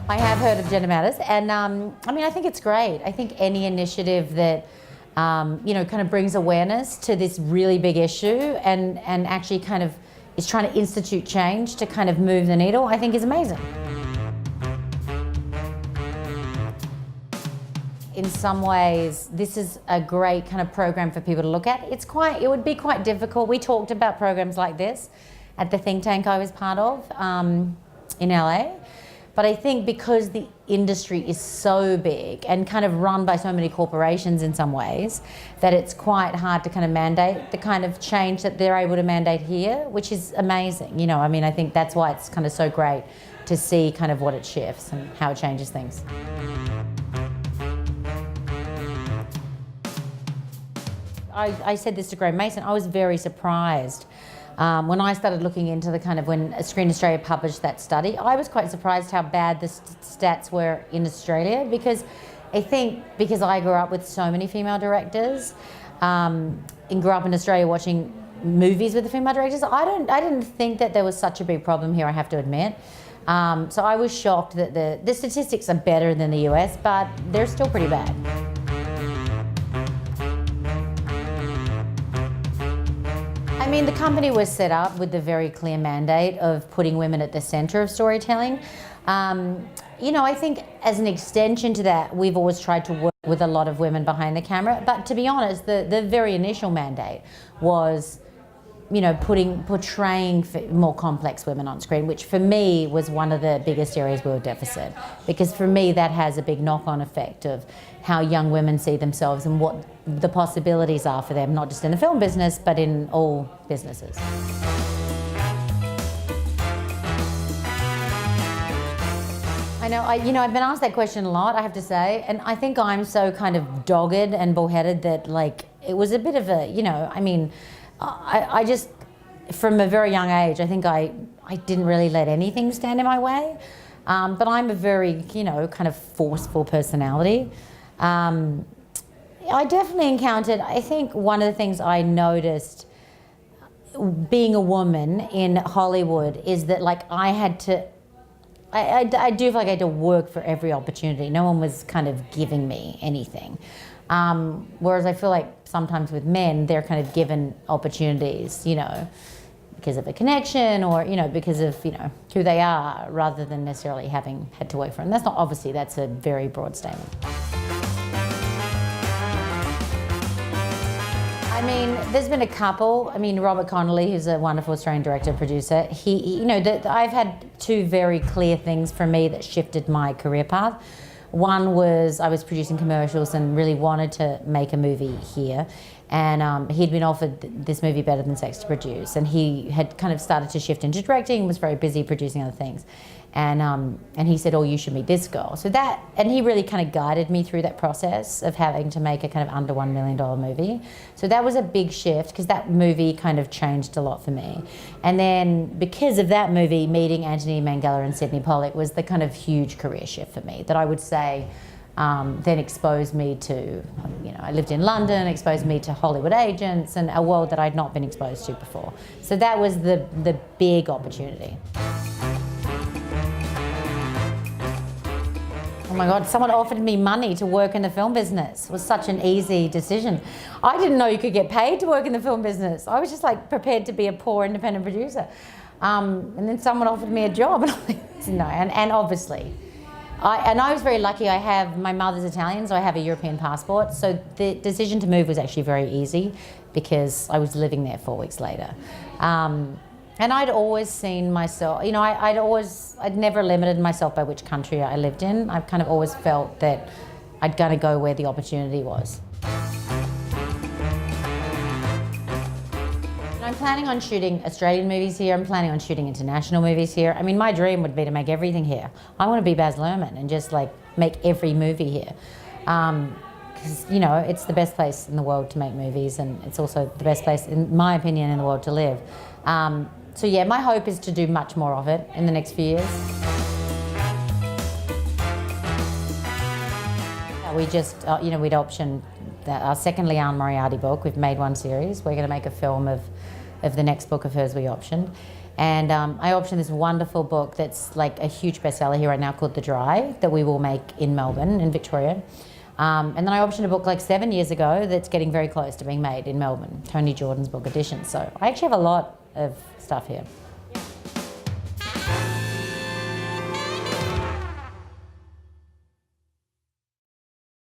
I have heard of Gender Matters, and I mean, I think it's great. I think any initiative that kind of brings awareness to this really big issue and actually kind of is trying to institute change to kind of move the needle, I think is amazing. In some ways, this is a great kind of program for people to look at. It would be quite difficult. We talked about programs like this at the think tank I was part of in LA. But I think because the industry is so big and kind of run by so many corporations in some ways, that it's quite hard to kind of mandate the kind of change that they're able to mandate here, which is amazing. I mean, I think that's why it's kind of so great to see kind of what it shifts and how it changes things. I said this to Graham Mason, I was very surprised when I started looking into the kind of when Screen Australia published that study. I was quite surprised how bad the stats were in Australia, because I think because I grew up with so many female directors and grew up in Australia watching movies with the female directors, I didn't think that there was such a big problem here, I have to admit. So I was shocked that the statistics are better than the US, but they're still pretty bad. I mean, the company was set up with the very clear mandate of putting women at the centre of storytelling. I think as an extension to that, we've always tried to work with a lot of women behind the camera. But to be honest, the very initial mandate was, portraying more complex women on screen, which for me was one of the biggest areas we were deficit. Because for me, that has a big knock-on effect of how young women see themselves and what the possibilities are for them, not just in the film business, but in all businesses. I know, I've been asked that question a lot, I have to say, and I think I'm so kind of dogged and bullheaded that, it was a bit of a, I just, from a very young age, I think I didn't really let anything stand in my way. But I'm a very, kind of forceful personality. I definitely encountered, I think one of the things I noticed being a woman in Hollywood is that I do feel like I had to work for every opportunity. No one was kind of giving me anything. Whereas I feel like sometimes with men, they're kind of given opportunities, because of a connection or, because of, who they are, rather than necessarily having had to work for them. That's a very broad statement. I mean, there's been a couple. I mean, Robert Connolly, who's a wonderful Australian director, producer, I've had two very clear things for me that shifted my career path. One was I was producing commercials and really wanted to make a movie here. And he'd been offered this movie Better Than Sex to produce. And he had kind of started to shift into directing, was very busy producing other things. And he said, oh, you should meet this girl. And he really kind of guided me through that process of having to make a kind of under $1 million movie. So that was a big shift, because that movie kind of changed a lot for me. And then because of that movie, meeting Anthony Minghella and Sydney Pollack was the kind of huge career shift for me that I would say then exposed me to, I lived in London, exposed me to Hollywood agents and a world that I'd not been exposed to before. So that was the big opportunity. Oh my God, someone offered me money to work in the film business. It was such an easy decision. I didn't know you could get paid to work in the film business. I was just prepared to be a poor independent producer. And then someone offered me a job and I'm like, no, and obviously. I was very lucky. My mother's Italian, so I have a European passport. So the decision to move was actually very easy because I was living there 4 weeks later. And I'd always seen myself, I'd never limited myself by which country I lived in. I've kind of always felt that I'd gonna go where the opportunity was. I'm planning on shooting Australian movies here. I'm planning on shooting international movies here. I mean, my dream would be to make everything here. I want to be Baz Luhrmann and just make every movie here. Because, it's the best place in the world to make movies, and it's also the best place, in my opinion, in the world to live. So yeah, my hope is to do much more of it in the next few years. We just, we'd optioned our second Liane Moriarty book. We've made one series. We're going to make a film of the next book of hers we optioned. And I optioned this wonderful book that's like a huge bestseller here right now called The Dry, that we will make in Melbourne, in Victoria. And then I optioned a book like 7 years ago that's getting very close to being made in Melbourne, Tony Jordan's book edition. So I actually have a lot of stuff here.